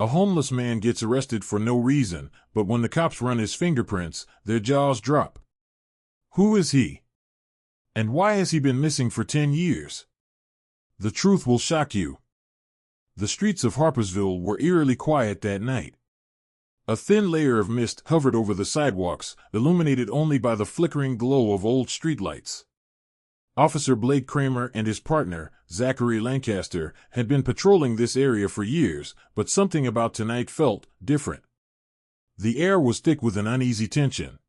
A homeless man gets arrested for no reason, but when the cops run his fingerprints, their jaws drop. Who is he? And why has he been missing for 10 years? The truth will shock you. The streets of Harpersville were eerily quiet that night. A thin layer of mist hovered over the sidewalks, illuminated only by the flickering glow of old streetlights. Officer Blake Kramer and his partner, Zachary Lancaster, had been patrolling this area for years, but something about tonight felt different. The air was thick with an uneasy tension.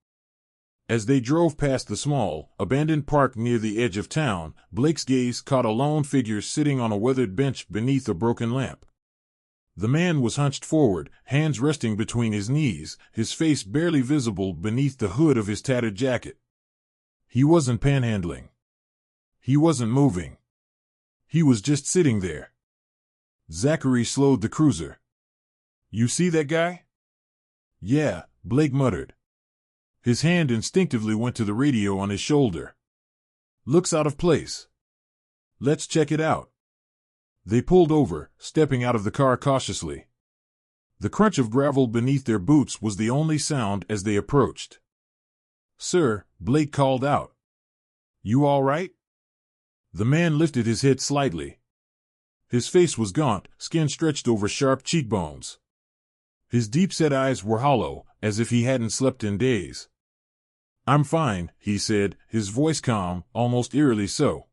As they drove past the small, abandoned park near the edge of town, Blake's gaze caught a lone figure sitting on a weathered bench beneath a broken lamp. The man was hunched forward, hands resting between his knees, his face barely visible beneath the hood of his tattered jacket. He wasn't panhandling. He wasn't moving. He was just sitting there. Zachary slowed the cruiser. "You see that guy?" "Yeah," Blake muttered. His hand instinctively went to the radio on his shoulder. "Looks out of place. Let's check it out." They pulled over, stepping out of the car cautiously. The crunch of gravel beneath their boots was the only sound as they approached. "Sir," Blake called out. "You all right?" The man lifted his head slightly. His face was gaunt, skin stretched over sharp cheekbones. His deep-set eyes were hollow, as if he hadn't slept in days. "I'm fine," he said, his voice calm, almost eerily so.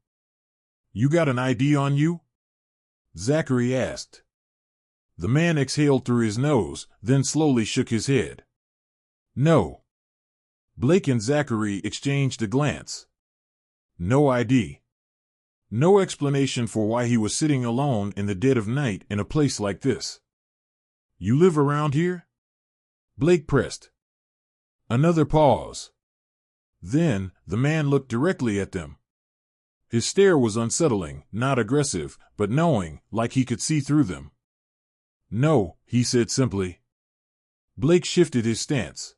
"You got an ID on you?" Zachary asked. The man exhaled through his nose, then slowly shook his head. "No." Blake and Zachary exchanged a glance. No ID. No explanation for why he was sitting alone in the dead of night in a place like this. "You live around here?" Blake pressed. Another pause. Then, the man looked directly at them. His stare was unsettling, not aggressive, but knowing, like he could see through them. "No," he said simply. Blake shifted his stance.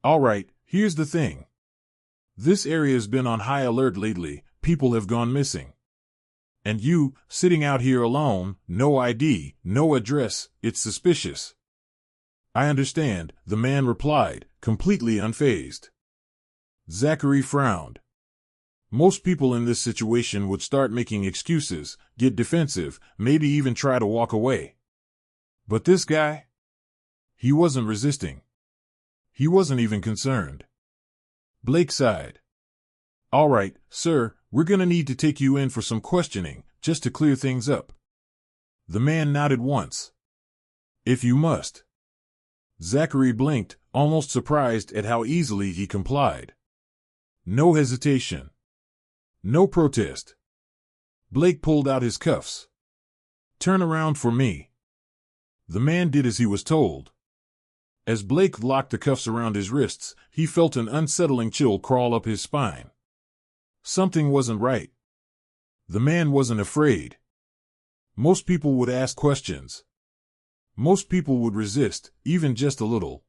"All right, here's the thing. This area's been on high alert lately. People have gone missing. And you, sitting out here alone, no ID, no address, it's suspicious." "I understand," the man replied, completely unfazed. Zachary frowned. Most people in this situation would start making excuses, get defensive, maybe even try to walk away. But this guy? He wasn't resisting. He wasn't even concerned. Blake sighed. "All right, sir, we're gonna need to take you in for some questioning, just to clear things up." The man nodded once. "If you must." Zachary blinked, almost surprised at how easily he complied. No hesitation. No protest. Blake pulled out his cuffs. "Turn around for me." The man did as he was told. As Blake locked the cuffs around his wrists, he felt an unsettling chill crawl up his spine. Something wasn't right. The man wasn't afraid. Most people would ask questions. Most people would resist, even just a little.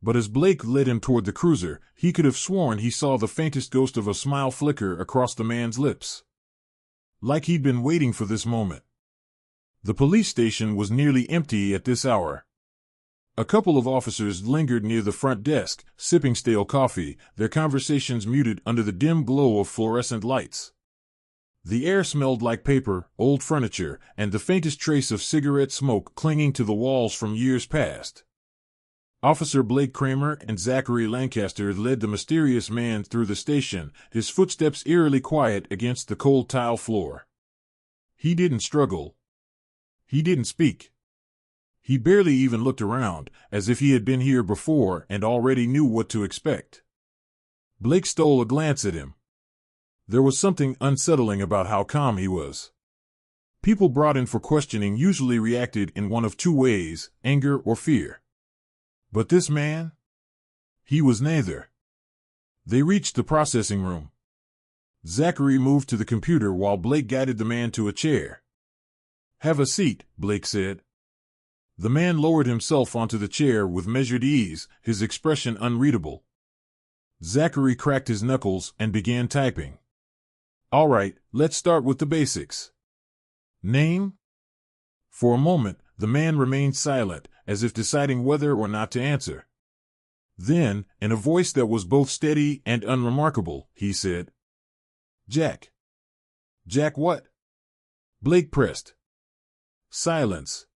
But as Blake led him toward the cruiser, he could have sworn he saw the faintest ghost of a smile flicker across the man's lips. Like he'd been waiting for this moment. The police station was nearly empty at this hour. A couple of officers lingered near the front desk, sipping stale coffee, their conversations muted under the dim glow of fluorescent lights. The air smelled like paper, old furniture, and the faintest trace of cigarette smoke clinging to the walls from years past. Officer Blake Kramer and Zachary Lancaster led the mysterious man through the station, his footsteps eerily quiet against the cold tile floor. He didn't struggle. He didn't speak. He barely even looked around, as if he had been here before and already knew what to expect. Blake stole a glance at him. There was something unsettling about how calm he was. People brought in for questioning usually reacted in one of two ways, anger or fear. But this man? He was neither. They reached the processing room. Zachary moved to the computer while Blake guided the man to a chair. "Have a seat," Blake said. The man lowered himself onto the chair with measured ease, his expression unreadable. Zachary cracked his knuckles and began typing. "All right, let's start with the basics. Name?" For a moment, the man remained silent, as if deciding whether or not to answer. Then, in a voice that was both steady and unremarkable, he said, "Jack." "Jack what?" Blake pressed. Silence.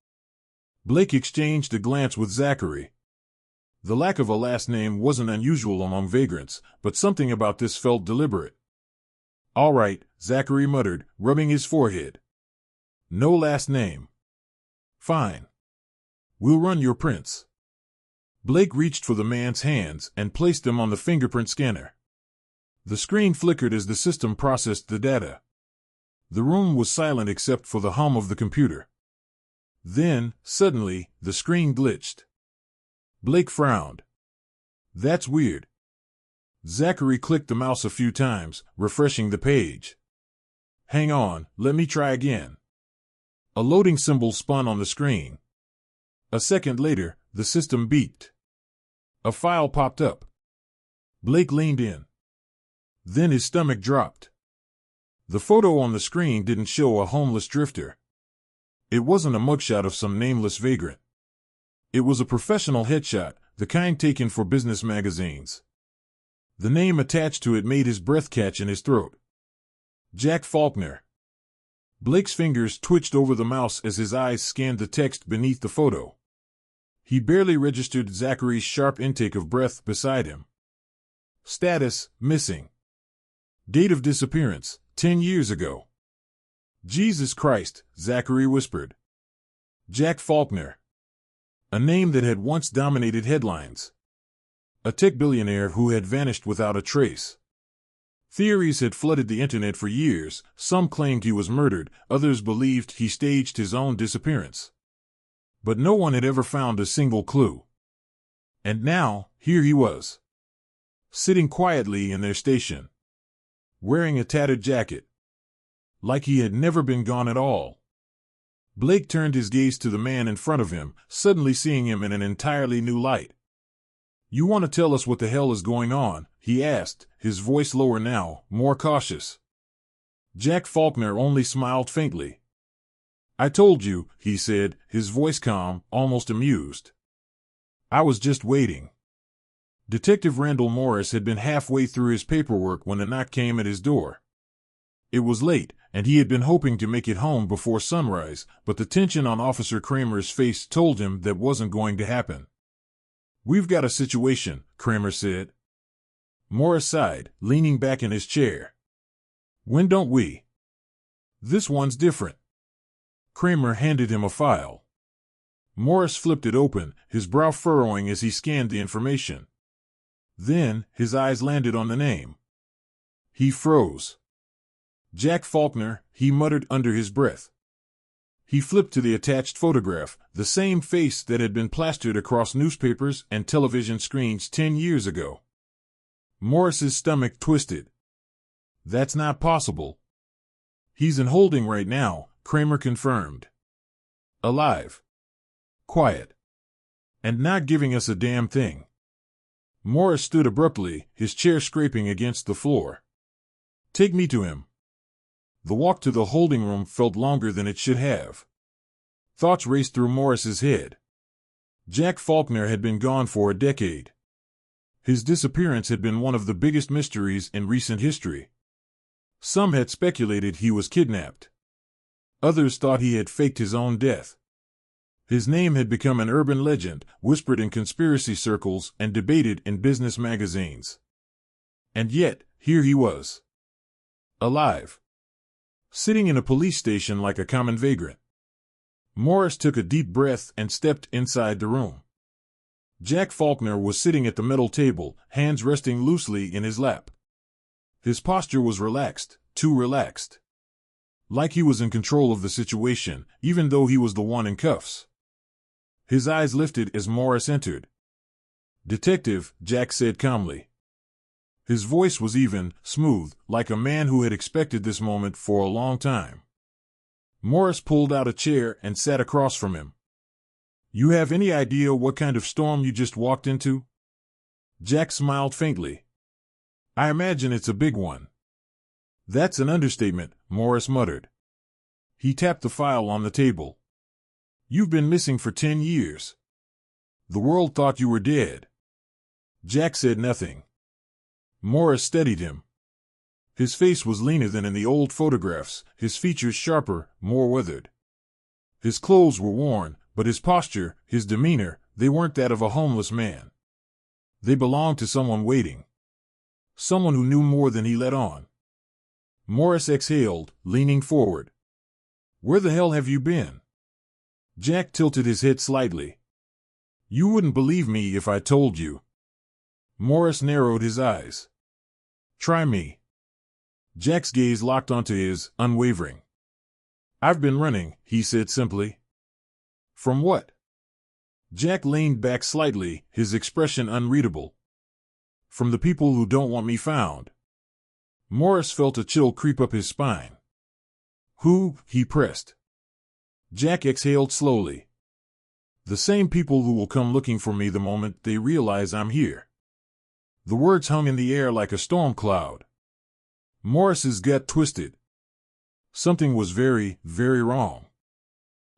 Blake exchanged a glance with Zachary. The lack of a last name wasn't unusual among vagrants, but something about this felt deliberate. "All right," Zachary muttered, rubbing his forehead. "No last name. Fine. We'll run your prints." Blake reached for the man's hands and placed them on the fingerprint scanner. The screen flickered as the system processed the data. The room was silent except for the hum of the computer. Then, suddenly, the screen glitched. Blake frowned. "That's weird." Zachary clicked the mouse a few times, refreshing the page. "Hang on, let me try again." A loading symbol spun on the screen. A second later, the system beeped. A file popped up. Blake leaned in. Then his stomach dropped. The photo on the screen didn't show a homeless drifter. It wasn't a mugshot of some nameless vagrant. It was a professional headshot, the kind taken for business magazines. The name attached to it made his breath catch in his throat. Jack Faulkner. Blake's fingers twitched over the mouse as his eyes scanned the text beneath the photo. He barely registered Zachary's sharp intake of breath beside him. Status, missing. Date of disappearance, 10 years ago. "Jesus Christ," Zachary whispered. Jack Faulkner. A name that had once dominated headlines. A tech billionaire who had vanished without a trace. Theories had flooded the internet for years. Some claimed he was murdered, others believed he staged his own disappearance. But no one had ever found a single clue. And now, here he was. Sitting quietly in their station. Wearing a tattered jacket. Like he had never been gone at all. Blake turned his gaze to the man in front of him, suddenly seeing him in an entirely new light. "You want to tell us what the hell is going on?" he asked, his voice lower now, more cautious. Jack Faulkner only smiled faintly. "I told you," he said, his voice calm, almost amused. "I was just waiting." Detective Randall Morris had been halfway through his paperwork when a knock came at his door. It was late, and he had been hoping to make it home before sunrise, but the tension on Officer Kramer's face told him that wasn't going to happen. "We've got a situation," Kramer said. Morris sighed, leaning back in his chair. "When don't we?" "This one's different." Kramer handed him a file. Morris flipped it open, his brow furrowing as he scanned the information. Then, his eyes landed on the name. He froze. "Jack Faulkner," he muttered under his breath. He flipped to the attached photograph, the same face that had been plastered across newspapers and television screens 10 years ago. Morris's stomach twisted. "That's not possible." "He's in holding right now," Kramer confirmed. "Alive. Quiet. And not giving us a damn thing." Morris stood abruptly, his chair scraping against the floor. "Take me to him." The walk to the holding room felt longer than it should have. Thoughts raced through Morris's head. Jack Faulkner had been gone for a decade. His disappearance had been one of the biggest mysteries in recent history. Some had speculated he was kidnapped. Others thought he had faked his own death. His name had become an urban legend, whispered in conspiracy circles and debated in business magazines. And yet, here he was. Alive. Sitting in a police station like a common vagrant. Morris took a deep breath and stepped inside the room. Jack Faulkner was sitting at the metal table, hands resting loosely in his lap. His posture was relaxed, too relaxed. Like he was in control of the situation, even though he was the one in cuffs. His eyes lifted as Morris entered. "Detective," Jack said calmly. His voice was even, smooth, like a man who had expected this moment for a long time. Morris pulled out a chair and sat across from him. "You have any idea what kind of storm you just walked into?" Jack smiled faintly. "I imagine it's a big one." "That's an understatement," Morris muttered. He tapped the file on the table. You've been missing for 10 years. The world thought you were dead. Jack said nothing. Morris steadied him. His face was leaner than in the old photographs, his features sharper, more weathered. His clothes were worn, but his posture, his demeanor, they weren't that of a homeless man. They belonged to someone waiting. Someone who knew more than he let on. Morris exhaled, leaning forward. Where the hell have you been? Jack tilted his head slightly. You wouldn't believe me if I told you. Morris narrowed his eyes. Try me. Jack's gaze locked onto his, unwavering. I've been running, he said simply. From what? Jack leaned back slightly, his expression unreadable. From the people who don't want me found. Morris felt a chill creep up his spine. Who? He pressed. Jack exhaled slowly. The same people who will come looking for me the moment they realize I'm here. The words hung in the air like a storm cloud. Morris's gut twisted. Something was very, very wrong.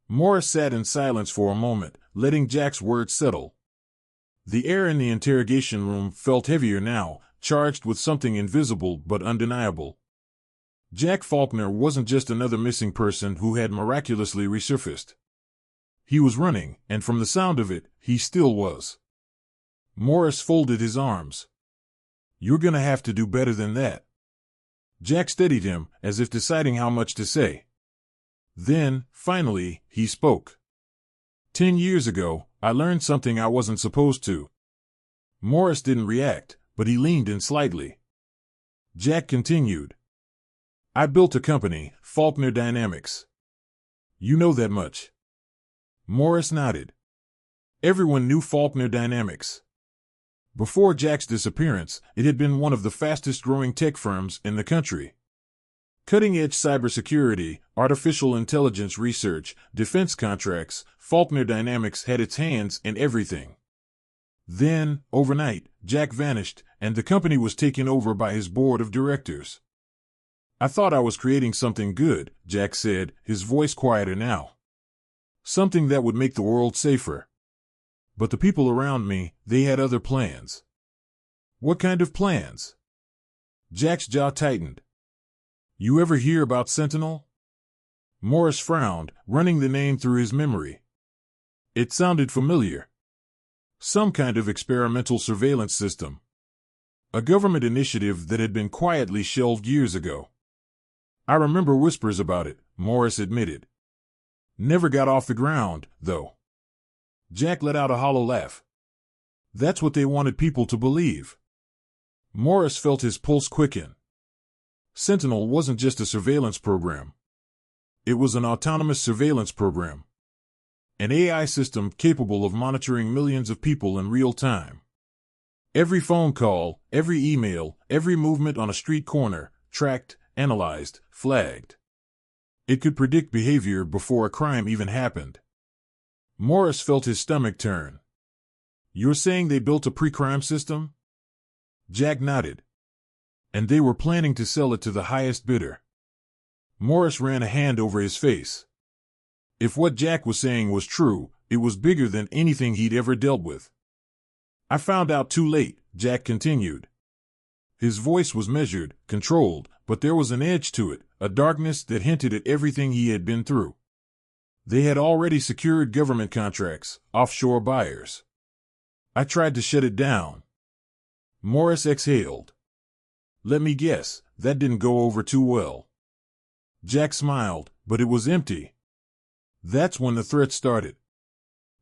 Morris sat in silence for a moment, letting Jack's words settle. The air in the interrogation room felt heavier now, charged with something invisible but undeniable. Jack Faulkner wasn't just another missing person who had miraculously resurfaced. He was running, and from the sound of it, he still was. Morris folded his arms. You're gonna have to do better than that. Jack steadied him, as if deciding how much to say. Then, finally, he spoke. 10 years ago, I learned something I wasn't supposed to. Morris didn't react, but he leaned in slightly. Jack continued. I built a company, Faulkner Dynamics. You know that much. Morris nodded. Everyone knew Faulkner Dynamics. Before Jack's disappearance, it had been one of the fastest-growing tech firms in the country. Cutting-edge cybersecurity, artificial intelligence research, defense contracts, Faulkner Dynamics had its hands in everything. Then, overnight, Jack vanished, and the company was taken over by his board of directors. I thought I was creating something good, Jack said, his voice quieter now. Something that would make the world safer. But the people around me, they had other plans. What kind of plans? Jack's jaw tightened. You ever hear about Sentinel? Morris frowned, running the name through his memory. It sounded familiar. Some kind of experimental surveillance system. A government initiative that had been quietly shelved years ago. I remember whispers about it, Morris admitted. Never got off the ground, though. Jack let out a hollow laugh. That's what they wanted people to believe. Morris felt his pulse quicken. Sentinel wasn't just a surveillance program. It was an autonomous surveillance program. An AI system capable of monitoring millions of people in real time. Every phone call, every email, every movement on a street corner, tracked, analyzed, flagged. It could predict behavior before a crime even happened. Morris felt his stomach turn. You're saying they built a pre-crime system? Jack nodded. And they were planning to sell it to the highest bidder. Morris ran a hand over his face. If what Jack was saying was true, it was bigger than anything he'd ever dealt with. I found out too late, Jack continued. His voice was measured, controlled, but there was an edge to it, a darkness that hinted at everything he had been through. They had already secured government contracts, offshore buyers. I tried to shut it down. Morris exhaled. Let me guess, that didn't go over too well. Jack smiled, but it was empty. That's when the threat started.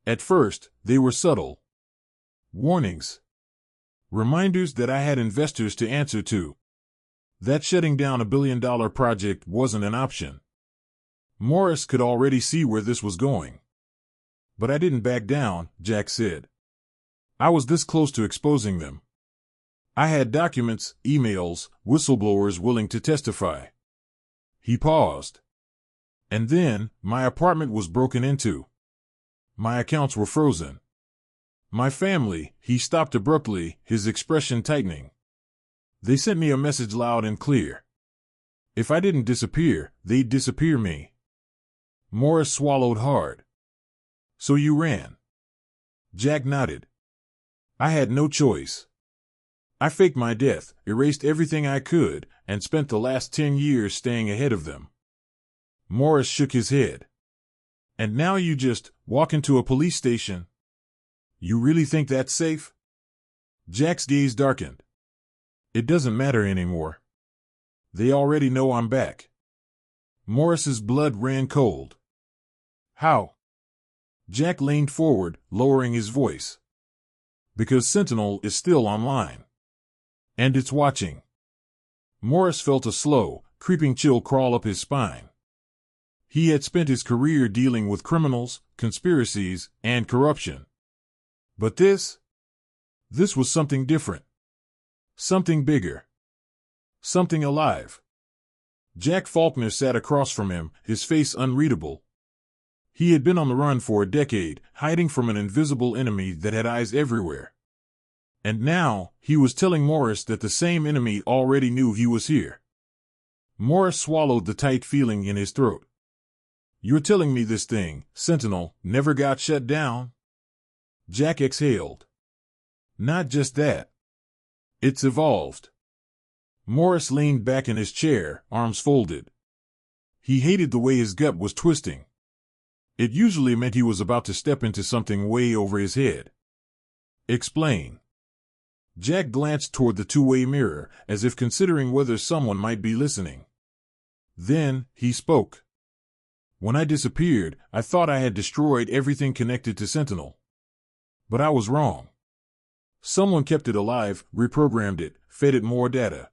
At first, they were subtle. Warnings. Reminders that I had investors to answer to. That shutting down a billion-dollar project wasn't an option. Morris could already see where this was going. But I didn't back down, Jack said. I was this close to exposing them. I had documents, emails, whistleblowers willing to testify. He paused. And then, my apartment was broken into. My accounts were frozen. My family, he stopped abruptly, his expression tightening. They sent me a message loud and clear. If I didn't disappear, they'd disappear me. Morris swallowed hard. So you ran? Jack nodded. I had no choice. I faked my death, erased everything I could, and spent the last 10 years staying ahead of them. Morris shook his head. And now you just walk into a police station? You really think that's safe? Jack's gaze darkened. It doesn't matter anymore. They already know I'm back. Morris's blood ran cold. How? Jack leaned forward, lowering his voice. Because Sentinel is still online. And it's watching. Morris felt a slow, creeping chill crawl up his spine. He had spent his career dealing with criminals, conspiracies, and corruption. But this was something different. Something bigger. Something alive. Jack Faulkner sat across from him, his face unreadable. He had been on the run for a decade, hiding from an invisible enemy that had eyes everywhere. And now, he was telling Morris that the same enemy already knew he was here. Morris swallowed the tight feeling in his throat. You're telling me this thing, Sentinel, never got shut down? Jack exhaled. Not just that. It's evolved. Morris leaned back in his chair, arms folded. He hated the way his gut was twisting. It usually meant he was about to step into something way over his head. Explain. Jack glanced toward the two-way mirror, as if considering whether someone might be listening. Then, he spoke. When I disappeared, I thought I had destroyed everything connected to Sentinel. But I was wrong. Someone kept it alive, reprogrammed it, fed it more data.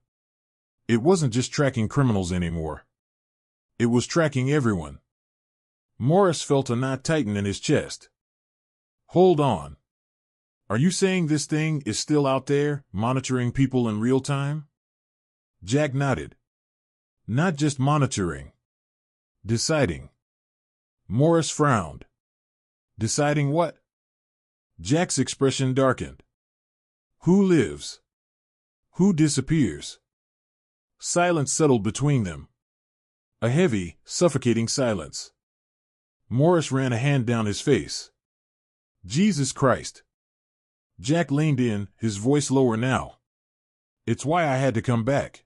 It wasn't just tracking criminals anymore. It was tracking everyone. Morris felt a knot tighten in his chest. Hold on. Are you saying this thing is still out there, monitoring people in real time? Jack nodded. Not just monitoring. Deciding. Morris frowned. Deciding what? Jack's expression darkened. Who lives? Who disappears? Silence settled between them. A heavy, suffocating silence. Morris ran a hand down his face. Jesus Christ. Jack leaned in, his voice lower now. It's why I had to come back.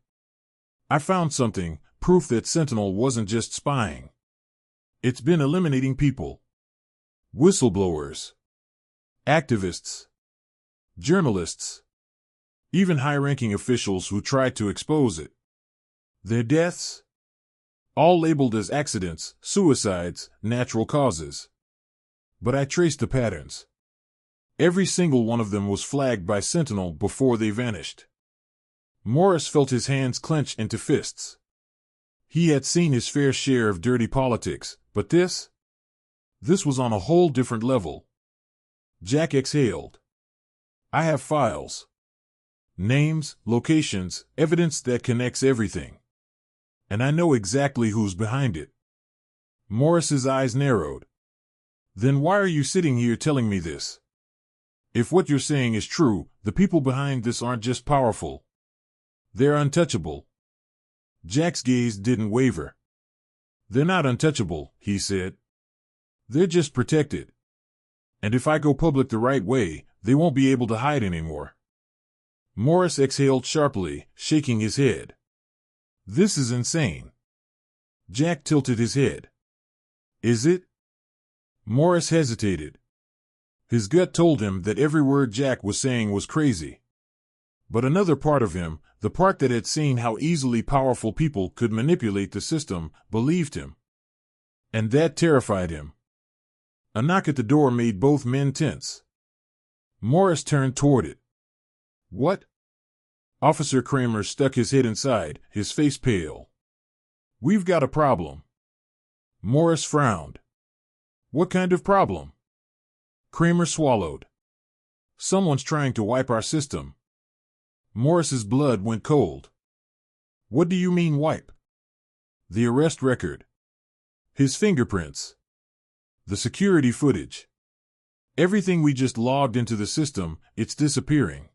I found something, proof that Sentinel wasn't just spying. It's been eliminating people. Whistleblowers. Activists. Journalists. Even high-ranking officials who tried to expose it. Their deaths? All labeled as accidents, suicides, natural causes. But I traced the patterns. Every single one of them was flagged by Sentinel before they vanished. Morris felt his hands clench into fists. He had seen his fair share of dirty politics, but this was on a whole different level. Jack exhaled. I have files. Names, locations, evidence that connects everything. And I know exactly who's behind it. Morris's eyes narrowed. Then why are you sitting here telling me this? If what you're saying is true, the people behind this aren't just powerful. They're untouchable. Jack's gaze didn't waver. They're not untouchable, he said. They're just protected. And if I go public the right way, they won't be able to hide anymore. Morris exhaled sharply, shaking his head. This is insane. Jack tilted his head. Is it? Morris hesitated. His gut told him that every word Jack was saying was crazy. But another part of him, the part that had seen how easily powerful people could manipulate the system, believed him. And that terrified him. A knock at the door made both men tense. Morris turned toward it. What? Officer Kramer stuck his head inside, his face pale. We've got a problem. Morris frowned. What kind of problem? Kramer swallowed. Someone's trying to wipe our system. Morris's blood went cold. What do you mean wipe? The arrest record. His fingerprints. The security footage. Everything we just logged into the system, it's disappearing.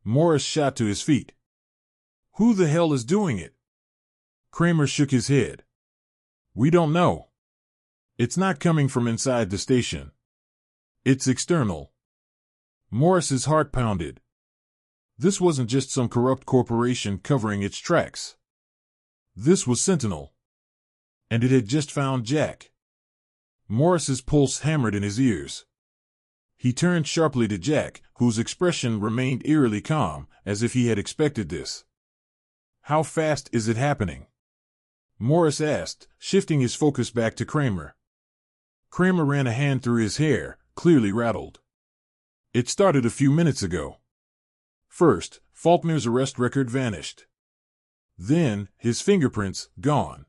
Morris shot to his feet. Who the hell is doing it? Kramer shook his head. We don't know. It's not coming from inside the station. It's external. Morris's heart pounded. This wasn't just some corrupt corporation covering its tracks. This was Sentinel. And it had just found Jack. Morris's pulse hammered in his ears. He turned sharply to Jack, whose expression remained eerily calm, as if he had expected this. "How fast is it happening?" Morris asked, shifting his focus back to Kramer. Kramer ran a hand through his hair, clearly rattled. "It started a few minutes ago. First, Faulkner's arrest record vanished. Then, his fingerprints, gone.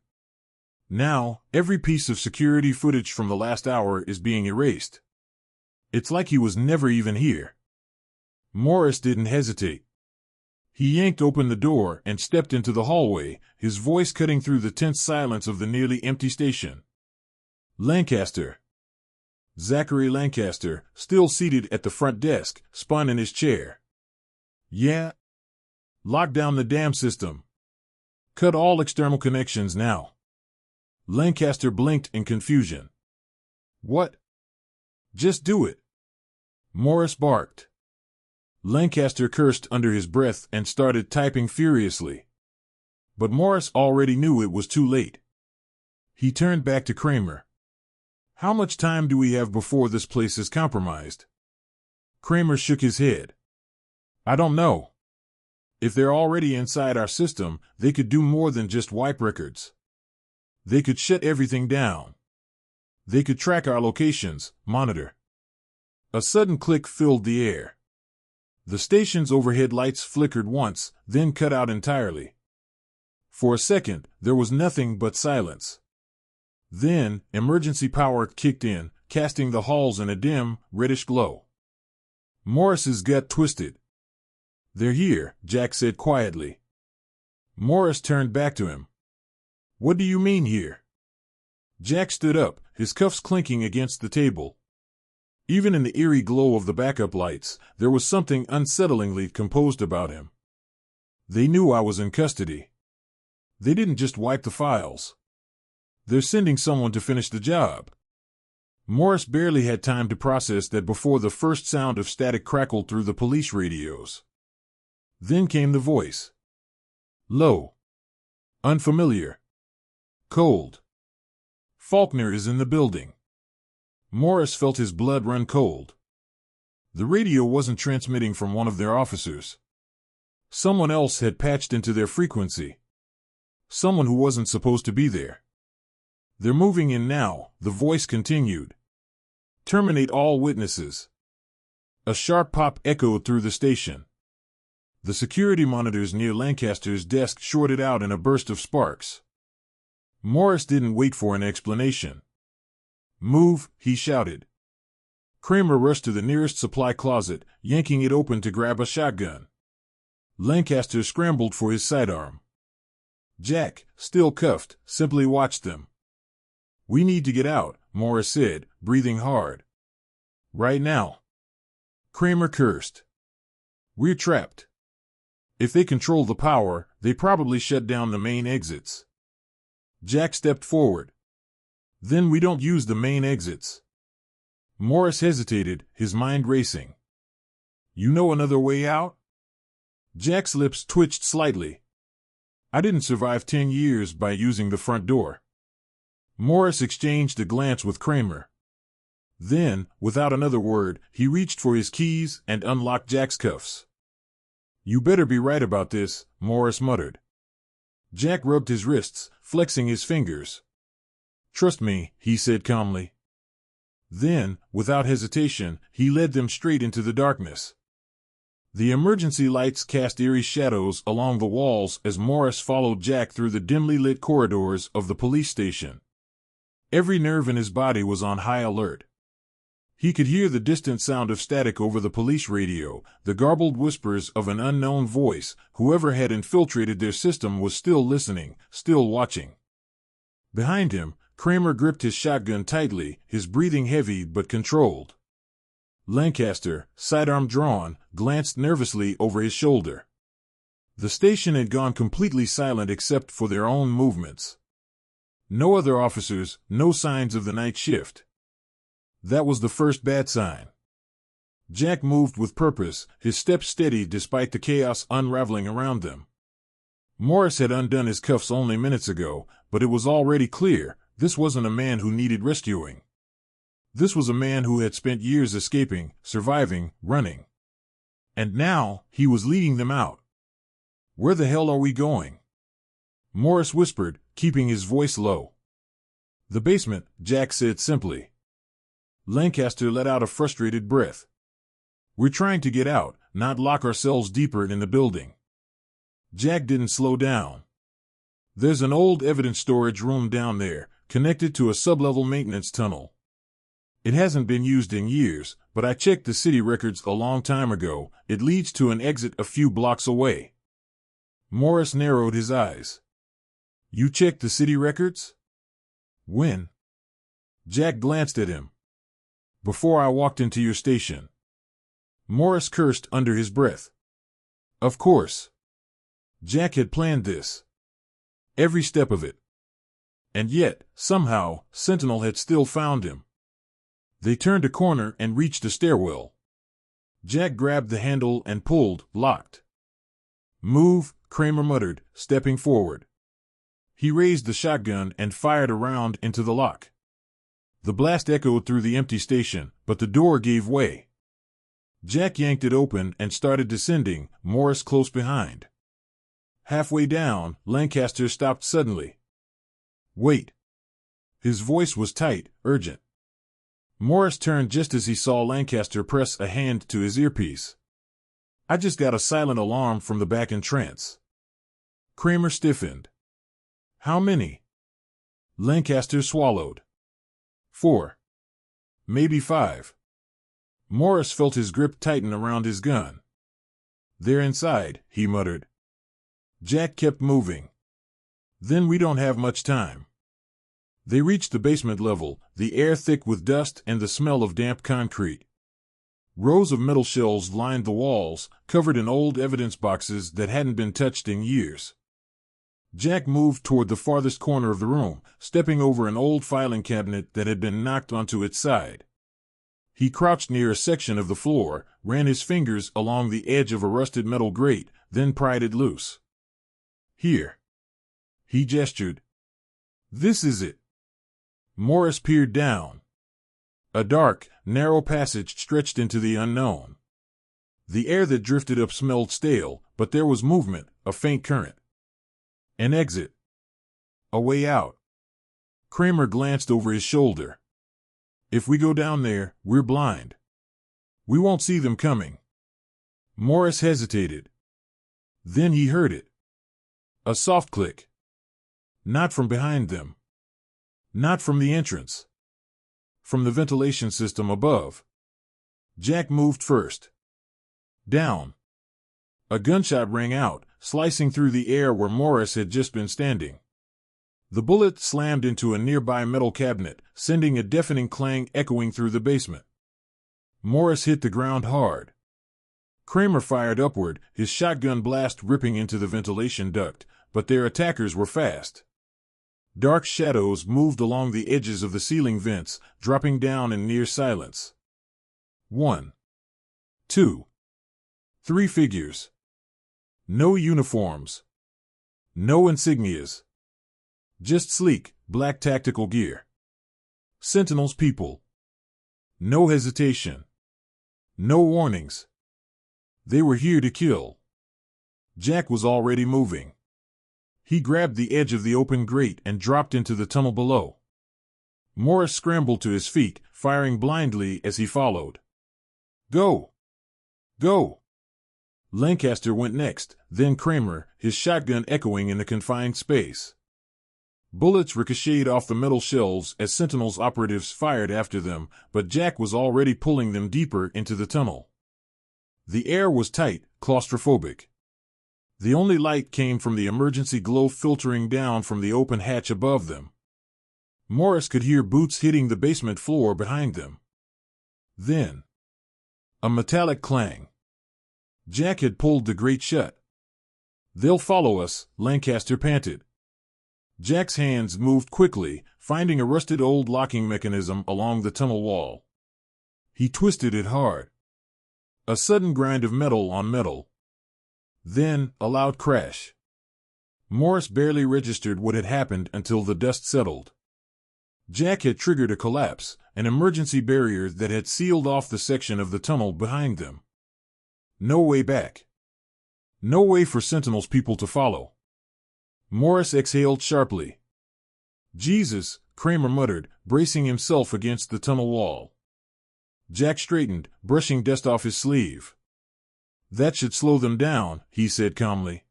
Now, every piece of security footage from the last hour is being erased. It's like he was never even here." Morris didn't hesitate. He yanked open the door and stepped into the hallway, his voice cutting through the tense silence of the nearly empty station. "Lancaster." Zachary Lancaster, still seated at the front desk, spun in his chair. "Yeah?" "Lock down the damn system. Cut all external connections now." Lancaster blinked in confusion. "What?" "Just do it," Morris barked. Lancaster cursed under his breath and started typing furiously. But Morris already knew it was too late. He turned back to Kramer. "How much time do we have before this place is compromised?" Kramer shook his head. "I don't know. If they're already inside our system, they could do more than just wipe records. They could shut everything down. They could track our locations, monitor." A sudden click filled the air. The station's overhead lights flickered once, then cut out entirely. For a second, there was nothing but silence. Then, emergency power kicked in, casting the halls in a dim, reddish glow. Morris's gut twisted. "They're here," Jack said quietly. Morris turned back to him. "What do you mean here?" Jack stood up, his cuffs clinking against the table. Even in the eerie glow of the backup lights, there was something unsettlingly composed about him. "They knew I was in custody. They didn't just wipe the files. They're sending someone to finish the job." Morris barely had time to process that before the first sound of static crackled through the police radios. Then came the voice. Low. Unfamiliar. Cold. "Faulkner is in the building." Morris felt his blood run cold. The radio wasn't transmitting from one of their officers. Someone else had patched into their frequency. Someone who wasn't supposed to be there. "They're moving in now," the voice continued. "Terminate all witnesses." A sharp pop echoed through the station. The security monitors near Lancaster's desk shorted out in a burst of sparks. Morris didn't wait for an explanation. "Move," he shouted. Kramer rushed to the nearest supply closet, yanking it open to grab a shotgun. Lancaster scrambled for his sidearm. Jack, still cuffed, simply watched them. "We need to get out," Morris said, breathing hard. "Right now." Kramer cursed. "We're trapped. If they control the power, they probably shut down the main exits." Jack stepped forward. "Then we don't use the main exits." Morris hesitated, his mind racing. "You know another way out?" Jack's lips twitched slightly. "I didn't survive 10 years by using the front door." Morris exchanged a glance with Kramer. Then, without another word, he reached for his keys and unlocked Jack's cuffs. "You better be right about this," Morris muttered. Jack rubbed his wrists, flexing his fingers. "Trust me," he said calmly. Then, without hesitation, he led them straight into the darkness. The emergency lights cast eerie shadows along the walls as Morris followed Jack through the dimly lit corridors of the police station. Every nerve in his body was on high alert. He could hear the distant sound of static over the police radio, the garbled whispers of an unknown voice. Whoever had infiltrated their system was still listening, still watching. Behind him, Kramer gripped his shotgun tightly, his breathing heavy but controlled. Lancaster, sidearm drawn, glanced nervously over his shoulder. The station had gone completely silent except for their own movements. No other officers, no signs of the night shift. That was the first bad sign. Jack moved with purpose, his steps steady despite the chaos unraveling around them. Morris had undone his cuffs only minutes ago, but it was already clear this wasn't a man who needed rescuing. This was a man who had spent years escaping, surviving, running. And now, he was leading them out. "Where the hell are we going?" Morris whispered, keeping his voice low. "The basement," Jack said simply. Lancaster let out a frustrated breath. "We're trying to get out, not lock ourselves deeper in the building." Jack didn't slow down. "There's an old evidence storage room down there, connected to a sublevel maintenance tunnel. It hasn't been used in years, but I checked the city records a long time ago. It leads to an exit a few blocks away." Morris narrowed his eyes. "You checked the city records?" "When?" Jack glanced at him. "Before I walked into your station." Morris cursed under his breath. Of course. Jack had planned this. Every step of it. And yet, somehow, Sentinel had still found him. They turned a corner and reached a stairwell. Jack grabbed the handle and pulled, locked. "Move," Kramer muttered, stepping forward. He raised the shotgun and fired a round into the lock. The blast echoed through the empty station, but the door gave way. Jack yanked it open and started descending, Morris close behind. Halfway down, Lancaster stopped suddenly. "Wait." His voice was tight, urgent. Morris turned just as he saw Lancaster press a hand to his earpiece. "I just got a silent alarm from the back entrance." Kramer stiffened. "How many?" Lancaster swallowed. 4. Maybe 5. Morris felt his grip tighten around his gun. "They're inside," he muttered. Jack kept moving. "Then we don't have much time." They reached the basement level, the air thick with dust and the smell of damp concrete. Rows of metal shelves lined the walls, covered in old evidence boxes that hadn't been touched in years. Jack moved toward the farthest corner of the room, stepping over an old filing cabinet that had been knocked onto its side. He crouched near a section of the floor, ran his fingers along the edge of a rusted metal grate, then pried it loose. "Here." He gestured. "This is it." Morris peered down. A dark, narrow passage stretched into the unknown. The air that drifted up smelled stale, but there was movement, a faint current. An exit. A way out. Kramer glanced over his shoulder. "If we go down there, we're blind. We won't see them coming." Morris hesitated. Then he heard it. A soft click. Not from behind them. Not from the entrance. From the ventilation system above. Jack moved first. Down. A gunshot rang out, slicing through the air where Morris had just been standing. The bullet slammed into a nearby metal cabinet, sending a deafening clang echoing through the basement. Morris hit the ground hard. Kramer fired upward, his shotgun blast ripping into the ventilation duct, but their attackers were fast. Dark shadows moved along the edges of the ceiling vents, dropping down in near silence. 1. 2. 3 figures. No uniforms. No insignias. Just sleek, black tactical gear. Sentinel's people. No hesitation. No warnings. They were here to kill. Jack was already moving. He grabbed the edge of the open grate and dropped into the tunnel below. Morris scrambled to his feet, firing blindly as he followed. "Go! Go!" Lancaster went next, then Kramer, his shotgun echoing in the confined space. Bullets ricocheted off the metal shelves as Sentinel's operatives fired after them, but Jack was already pulling them deeper into the tunnel. The air was tight, claustrophobic. The only light came from the emergency glow filtering down from the open hatch above them. Morris could hear boots hitting the basement floor behind them. Then, a metallic clang. Jack had pulled the grate shut. "They'll follow us," Lancaster panted. Jack's hands moved quickly, finding a rusted old locking mechanism along the tunnel wall. He twisted it hard. A sudden grind of metal on metal. Then, a loud crash. Morris barely registered what had happened until the dust settled. Jack had triggered a collapse, an emergency barrier that had sealed off the section of the tunnel behind them. No way back. No way for Sentinel's people to follow. Morris exhaled sharply. Jesus, Kramer muttered, bracing himself against the tunnel wall. Jack straightened, brushing dust off his sleeve. That should slow them down, he said calmly.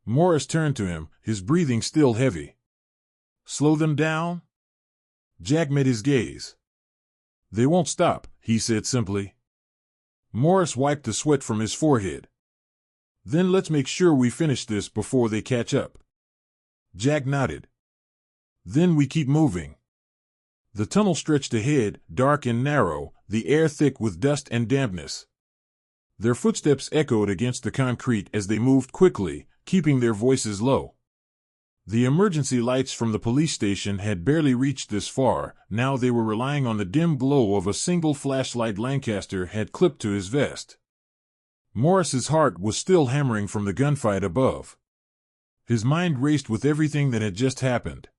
Morris turned to him, his breathing still heavy. Slow them down? Jack met his gaze. They won't stop, he said simply. Morris wiped the sweat from his forehead. Then let's make sure we finish this before they catch up. Jack nodded. Then we keep moving. The tunnel stretched ahead, dark and narrow, the air thick with dust and dampness. Their footsteps echoed against the concrete as they moved quickly, keeping their voices low. The emergency lights from the police station had barely reached this far. Now they were relying on the dim glow of a single flashlight Lancaster had clipped to his vest. Morris's heart was still hammering from the gunfight above. His mind raced with everything that had just happened.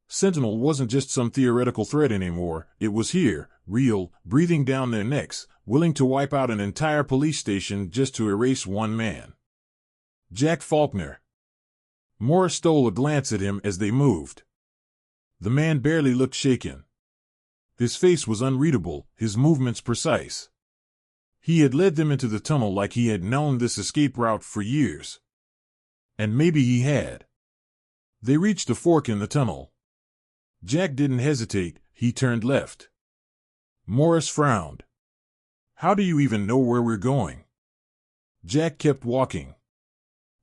Sentinel wasn't just some theoretical threat anymore, it was here, real, breathing down their necks, willing to wipe out an entire police station just to erase one man. Jack Faulkner. Morris stole a glance at him as they moved. The man barely looked shaken. His face was unreadable, his movements precise. He had led them into the tunnel like he had known this escape route for years. And maybe he had. They reached a fork in the tunnel. Jack didn't hesitate, he turned left. Morris frowned. How do you even know where we're going? Jack kept walking.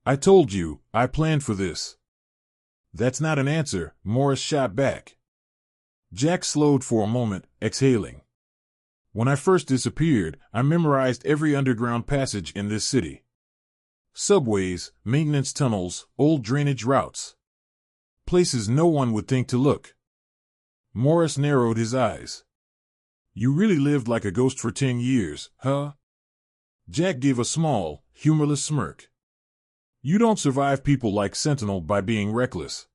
I told you, I planned for this. That's not an answer, Morris shot back. Jack slowed for a moment, exhaling. When I first disappeared, I memorized every underground passage in this city. Subways, maintenance tunnels, old drainage routes. Places no one would think to look. Morris narrowed his eyes. You really lived like a ghost for 10 years, huh? Jack gave a small, humorless smirk. You don't survive people like Sentinel by being reckless.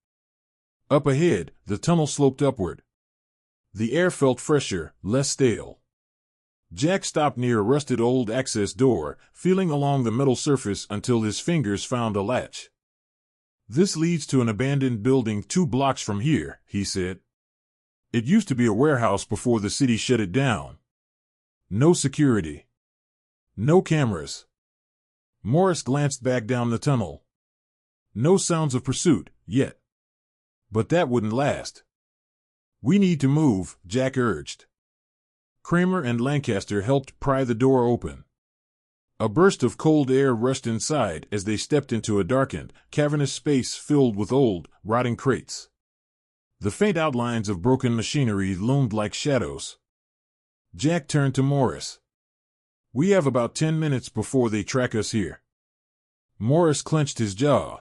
Up ahead, the tunnel sloped upward. The air felt fresher, less stale. Jack stopped near a rusted old access door, feeling along the metal surface until his fingers found a latch. This leads to an abandoned building 2 blocks from here, he said. It used to be a warehouse before the city shut it down. No security. No cameras. Morris glanced back down the tunnel. No sounds of pursuit, yet. But that wouldn't last. We need to move, Jack urged. Kramer and Lancaster helped pry the door open. A burst of cold air rushed inside as they stepped into a darkened, cavernous space filled with old, rotting crates. The faint outlines of broken machinery loomed like shadows. Jack turned to Morris. We have about 10 minutes before they track us here. Morris clenched his jaw.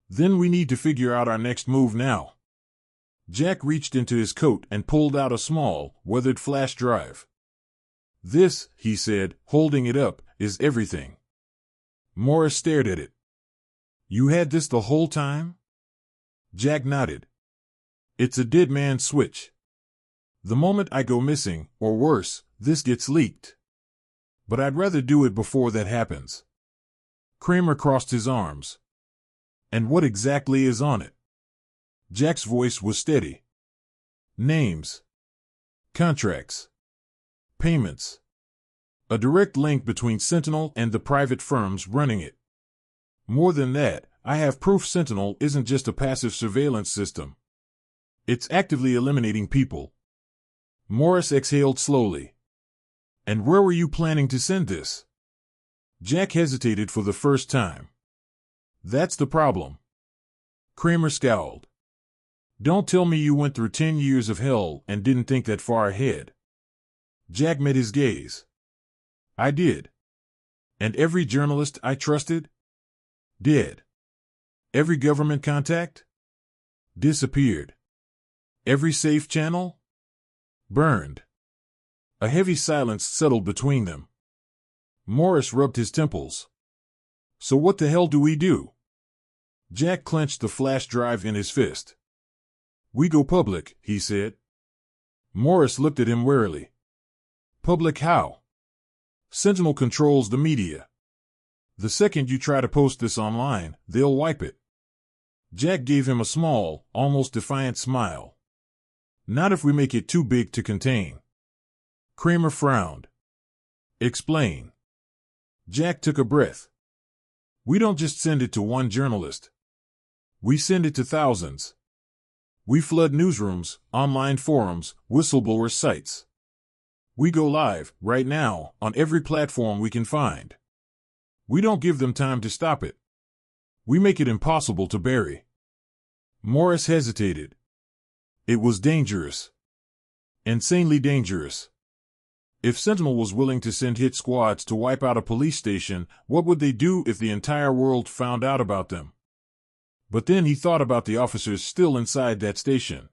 Then we need to figure out our next move now. Jack reached into his coat and pulled out a small, weathered flash drive. This, he said, holding it up, is everything. Morris stared at it. You had this the whole time? Jack nodded. It's a dead man's switch. The moment I go missing, or worse, this gets leaked. But I'd rather do it before that happens. Kramer crossed his arms. And what exactly is on it? Jack's voice was steady. Names. Contracts. Payments. A direct link between Sentinel and the private firms running it. More than that, I have proof Sentinel isn't just a passive surveillance system. It's actively eliminating people. Morris exhaled slowly. And where were you planning to send this? Jack hesitated for the first time. That's the problem. Kramer scowled. Don't tell me you went through 10 years of hell and didn't think that far ahead. Jack met his gaze. I did. And every journalist I trusted? Did. Every government contact? Disappeared. Every safe channel? Burned. A heavy silence settled between them. Morris rubbed his temples. So what the hell do we do? Jack clenched the flash drive in his fist. We go public, he said. Morris looked at him warily. Public how? Sentinel controls the media. The second you try to post this online, they'll wipe it. Jack gave him a small, almost defiant smile. Not if we make it too big to contain. Kramer frowned. Explain. Jack took a breath. We don't just send it to one journalist. We send it to thousands. We flood newsrooms, online forums, whistleblower sites. We go live, right now, on every platform we can find. We don't give them time to stop it. We make it impossible to bury. Morris hesitated. It was dangerous. Insanely dangerous. If Sentinel was willing to send hit squads to wipe out a police station, what would they do if the entire world found out about them? But then he thought about the officers still inside that station.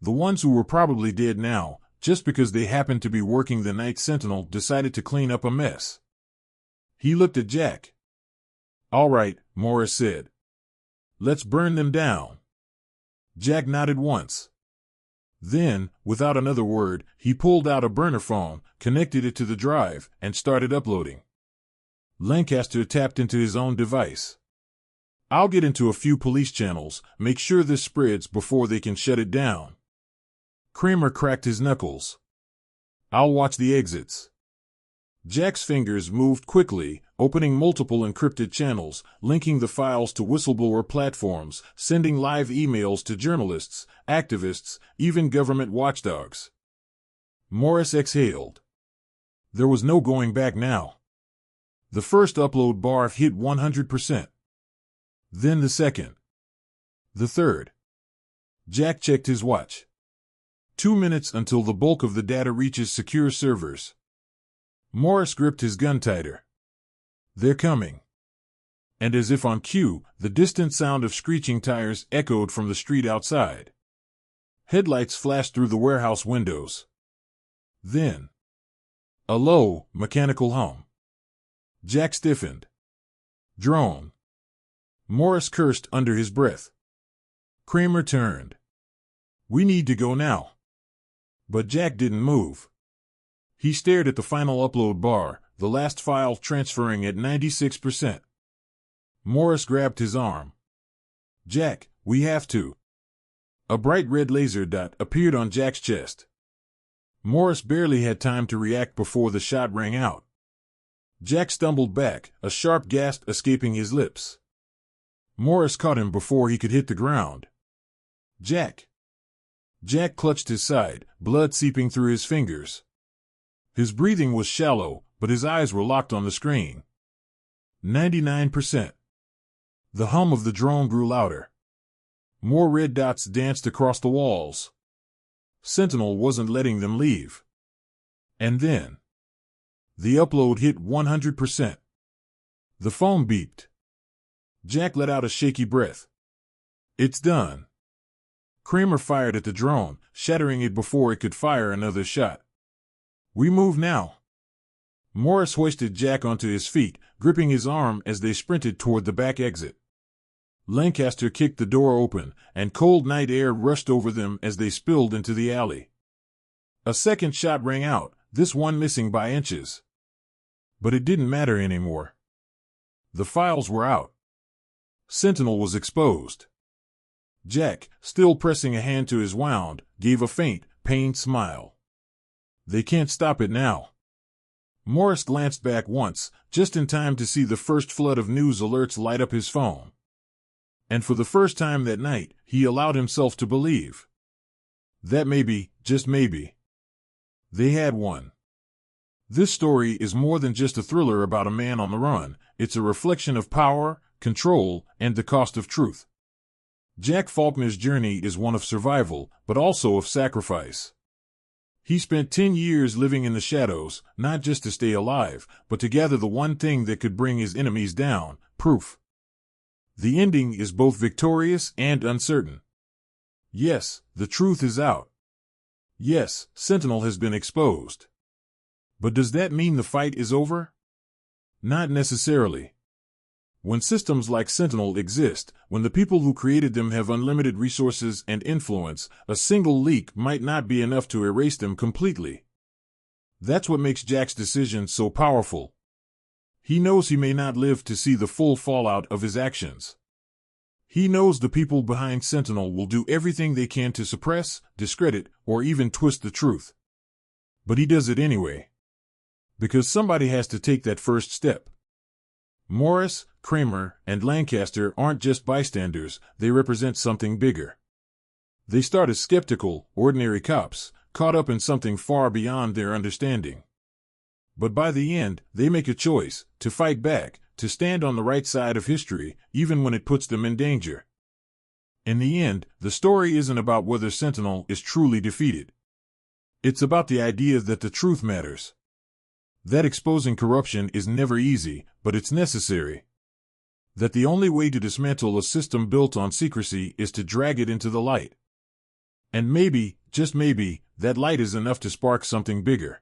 The ones who were probably dead now, just because they happened to be working the night Sentinel decided to clean up a mess. He looked at Jack. All right, Morris said. Let's burn them down. Jack nodded once. Then, without another word, he pulled out a burner phone, connected it to the drive, and started uploading. Lancaster tapped into his own device. I'll get into a few police channels, make sure this spreads before they can shut it down. Kramer cracked his knuckles. I'll watch the exits. Jack's fingers moved quickly, opening multiple encrypted channels, linking the files to whistleblower platforms, sending live emails to journalists, activists, even government watchdogs. Morris exhaled. There was no going back now. The first upload bar hit 100%. Then the second. The third. Jack checked his watch. 2 minutes until the bulk of the data reaches secure servers. Morris gripped his gun tighter. They're coming. And as if on cue, the distant sound of screeching tires echoed from the street outside. Headlights flashed through the warehouse windows. Then, a low, mechanical hum. Jack stiffened. Drone. Morris cursed under his breath. Kramer turned. We need to go now. But Jack didn't move. He stared at the final upload bar, the last file transferring at 96%. Morris grabbed his arm. Jack, we have to. A bright red laser dot appeared on Jack's chest. Morris barely had time to react before the shot rang out. Jack stumbled back, a sharp gasp escaping his lips. Morris caught him before he could hit the ground. Jack. Jack clutched his side, blood seeping through his fingers. His breathing was shallow, but his eyes were locked on the screen. 99%. The hum of the drone grew louder. More red dots danced across the walls. Sentinel wasn't letting them leave. And then, the upload hit 100%. The phone beeped. Jack let out a shaky breath. It's done. Kramer fired at the drone, shattering it before it could fire another shot. We move now. Morris hoisted Jack onto his feet, gripping his arm as they sprinted toward the back exit. Lancaster kicked the door open, and cold night air rushed over them as they spilled into the alley. A second shot rang out, this one missing by inches. But it didn't matter anymore. The files were out. Sentinel was exposed. Jack, still pressing a hand to his wound, gave a faint, pained smile. They can't stop it now. Morris glanced back once, just in time to see the first flood of news alerts light up his phone. And for the first time that night, he allowed himself to believe that maybe, just maybe, they had won. This story is more than just a thriller about a man on the run. It's a reflection of power, control, and the cost of truth. Jack Faulkner's journey is one of survival, but also of sacrifice. He spent 10 years living in the shadows, not just to stay alive, but to gather the one thing that could bring his enemies down, proof. The ending is both victorious and uncertain. Yes, the truth is out. Yes, Sentinel has been exposed. But does that mean the fight is over? Not necessarily. When systems like Sentinel exist, when the people who created them have unlimited resources and influence, a single leak might not be enough to erase them completely. That's what makes Jack's decision so powerful. He knows he may not live to see the full fallout of his actions. He knows the people behind Sentinel will do everything they can to suppress, discredit, or even twist the truth. But he does it anyway. Because somebody has to take that first step. Morris, Kramer, and Lancaster aren't just bystanders, they represent something bigger. They start as skeptical, ordinary cops, caught up in something far beyond their understanding. But by the end, they make a choice, to fight back, to stand on the right side of history, even when it puts them in danger. In the end, the story isn't about whether Sentinel is truly defeated. It's about the idea that the truth matters. That exposing corruption is never easy, but it's necessary. That the only way to dismantle a system built on secrecy is to drag it into the light. And maybe, just maybe, that light is enough to spark something bigger.